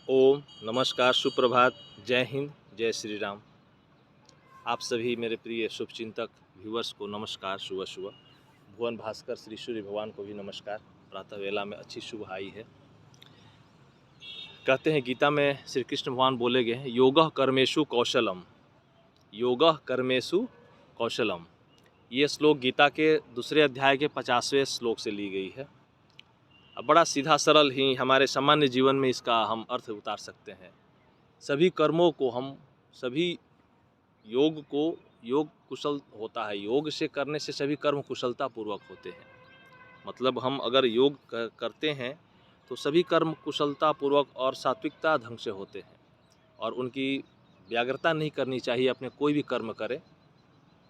ओम नमस्कार, सुप्रभात, जय हिंद, जय श्री राम। आप सभी मेरे प्रिय शुभचिंतक व्यूअर्स को नमस्कार। सुबह सुबह भुवन भास्कर श्री सूर्य भगवान को भी नमस्कार। प्रातः वेला में अच्छी शुभ आई है। कहते हैं गीता में श्री कृष्ण भगवान बोले गए हैं, योगः कर्मेषु कौशलम, योगः कर्मेषु कौशलम। ये श्लोक गीता के दूसरे अध्याय के 50वें श्लोक से ली गई है। अब बड़ा सीधा सरल ही हमारे सामान्य जीवन में इसका हम अर्थ उतार सकते हैं। सभी कर्मों को हम सभी योग कुशल होता है। योग से करने से सभी कर्म कुशलता पूर्वक होते हैं। मतलब हम अगर योग करते हैं तो सभी कर्म कुशलता पूर्वक और सात्विकता ढंग से होते हैं और उनकी व्याग्रता नहीं करनी चाहिए। अपने कोई भी कर्म करें,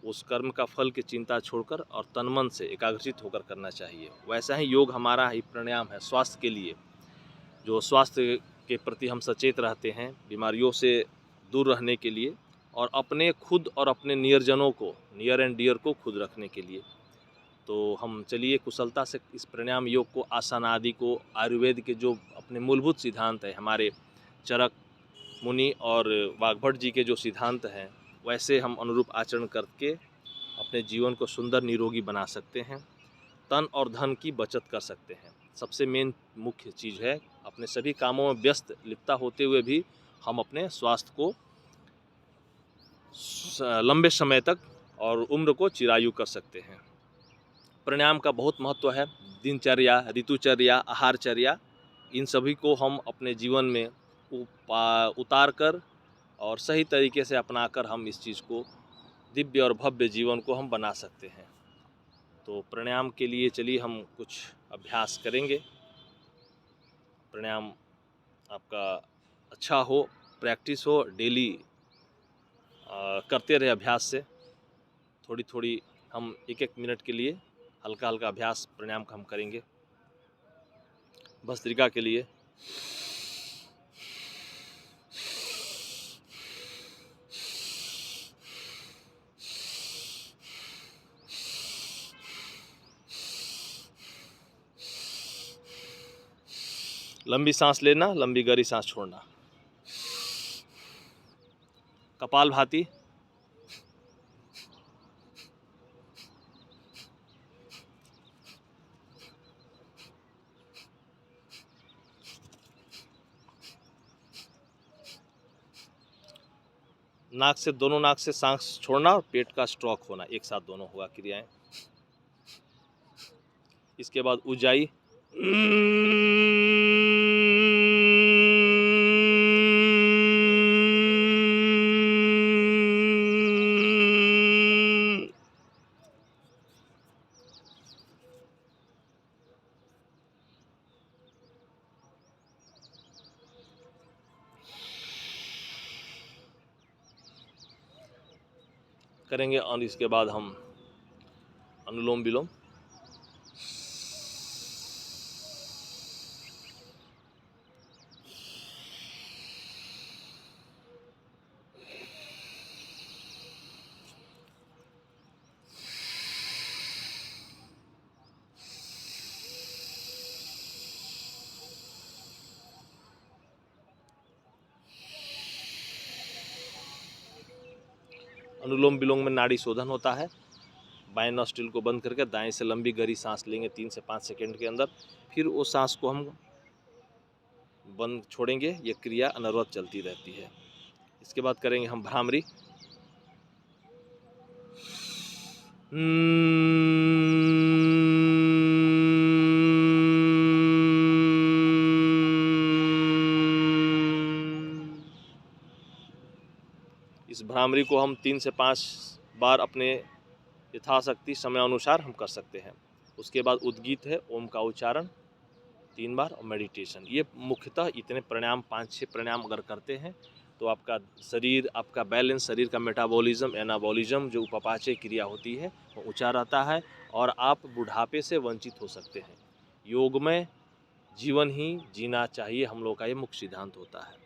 उस कर्म का फल की चिंता छोड़कर और तन मन से एकाग्रचित होकर करना चाहिए। वैसा ही योग हमारा ही प्राणायाम है स्वास्थ्य के लिए। जो स्वास्थ्य के प्रति हम सचेत रहते हैं, बीमारियों से दूर रहने के लिए और अपने खुद और अपने नियरजनों को, नियर एंड डियर को खुद रखने के लिए। तो हम चलिए कुशलता से इस प्राणायाम योग को, आसन आदि को, आयुर्वेद के जो अपने मूलभूत सिद्धांत है, हमारे चरक मुनि और वाग्भट जी के जो सिद्धांत हैं, वैसे हम अनुरूप आचरण करके अपने जीवन को सुंदर निरोगी बना सकते हैं। तन और धन की बचत कर सकते हैं। सबसे मेन मुख्य चीज़ है, अपने सभी कामों में व्यस्त लिप्ता होते हुए भी हम अपने स्वास्थ्य को लंबे समय तक और उम्र को चिरायु कर सकते हैं। प्राणायाम का बहुत महत्व है। दिनचर्या, ऋतुचर्या, आहारचर्या, इन सभी को हम अपने जीवन में उतार कर और सही तरीके से अपनाकर हम इस चीज़ को, दिव्य और भव्य जीवन को हम बना सकते हैं। तो प्राणायाम के लिए चलिए हम कुछ अभ्यास करेंगे। प्राणायाम आपका अच्छा हो, प्रैक्टिस हो, डेली करते रहे अभ्यास से। थोड़ी थोड़ी हम एक मिनट के लिए हल्का हल्का अभ्यास प्राणायाम का हम करेंगे। भस्त्रिका के लिए लंबी सांस लेना, लंबी गहरी सांस छोड़ना। कपालभाति, नाक से, दोनों नाक से सांस छोड़ना और पेट का स्ट्रोक होना, एक साथ दोनों होगा क्रियाएं। इसके बाद उज्जाई, करेंगे। और इसके बाद हम अनुलोम विलोम। अनुलोम विलोम में नाड़ी शोधन होता है। बाएं नॉस्ट्रिल को बंद करके दाएं से लंबी गहरी सांस लेंगे 3 से 5 सेकंड के अंदर। फिर वो सांस को हम बंद छोड़ेंगे। ये क्रिया अनवरत चलती रहती है। इसके बाद करेंगे हम भ्रामरी। इस भ्रामरी को हम 3 से 5 बार अपने यथाशक्ति समय अनुसार हम कर सकते हैं। उसके बाद उद्गीत है, ओम का उच्चारण 3 बार और मेडिटेशन। ये मुख्यतः इतने प्राणायाम, 5-6 प्राणायाम अगर करते हैं तो आपका शरीर, आपका बैलेंस, शरीर का मेटाबॉलिज्म, एनाबॉलिज्म, जो उपापचय क्रिया होती है, वो ऊँचा रहता है और आप बुढ़ापे से वंचित हो सकते हैं। योगमय जीवन ही जीना चाहिए, हम लोग का ये मुख्य सिद्धांत होता है।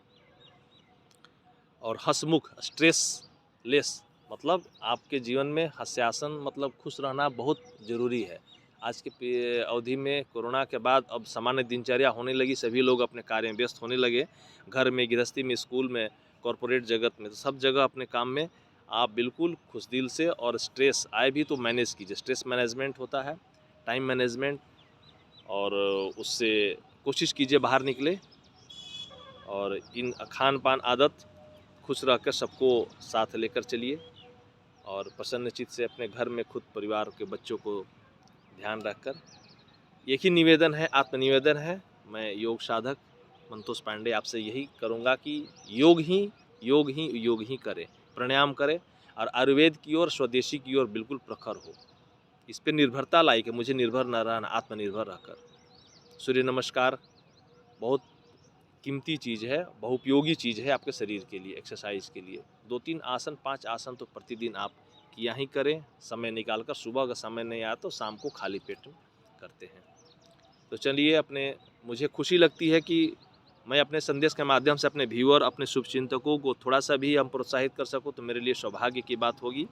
और हंसमुख, स्ट्रेस लेस, मतलब आपके जीवन में हास्यासन, मतलब खुश रहना बहुत ज़रूरी है। आज के अवधि में कोरोना के बाद अब सामान्य दिनचर्या होने लगी, सभी लोग अपने कार्य में व्यस्त होने लगे, घर में, गृहस्थी में, स्कूल में, कॉरपोरेट जगत में, तो सब जगह अपने काम में आप बिल्कुल खुश दिल से, और स्ट्रेस आए भी तो मैनेज कीजिए। स्ट्रेस मैनेजमेंट होता है, टाइम मैनेजमेंट, और उससे कोशिश कीजिए बाहर निकले, और इन खान पान आदत खुश रहकर सबको साथ लेकर चलिए, और प्रसन्नचित्त से अपने घर में खुद परिवार के बच्चों को ध्यान रखकर। एक ही निवेदन है, आत्मनिवेदन है, मैं योग साधक मंतोष पांडे आपसे यही करूँगा कि योग ही करें, प्राणायाम करें, और आयुर्वेद की ओर, स्वदेशी की ओर बिल्कुल प्रखर हो। इस पर निर्भरता लाई कि मुझे निर्भर न रहना, आत्मनिर्भर रहकर। सूर्य नमस्कार बहुत कीमती चीज़ है, बहुपयोगी चीज़ है आपके शरीर के लिए, एक्सरसाइज के लिए। 2-3 आसन, 5 आसन तो प्रतिदिन आप किया ही करें, समय निकाल कर। सुबह अगर समय नहीं आया तो शाम को खाली पेट करते हैं। तो चलिए, मुझे खुशी लगती है कि मैं अपने संदेश के माध्यम से अपने व्यूअर, अपने शुभचिंतकों को थोड़ा सा भी हम प्रोत्साहित कर सकूं, तो मेरे लिए सौभाग्य की बात होगी।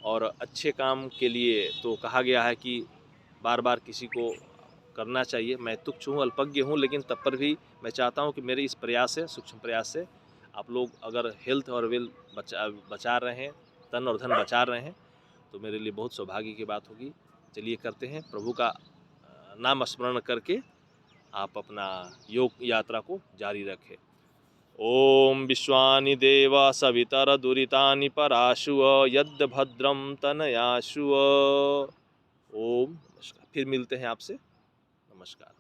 और अच्छे काम के लिए तो कहा गया है कि बार बार किसी को करना चाहिए। मैं तुच्छ हूँ, अल्पज्ञ हूँ, लेकिन तब पर भी मैं चाहता हूँ कि मेरे इस प्रयास से, सूक्ष्म प्रयास से, आप लोग अगर हेल्थ और वेल बचा रहे हैं, तन और धन बचा रहे हैं, तो मेरे लिए बहुत सौभाग्य की बात होगी। चलिए करते हैं, प्रभु का नाम स्मरण करके आप अपना योग यात्रा को जारी रखें। ओम विश्वानि देव सवितर दुरितानि पराशुव यद् भद्रम तनयाशुव। ओम नमस्कार। फिर मिलते हैं आपसे। नमस्कार।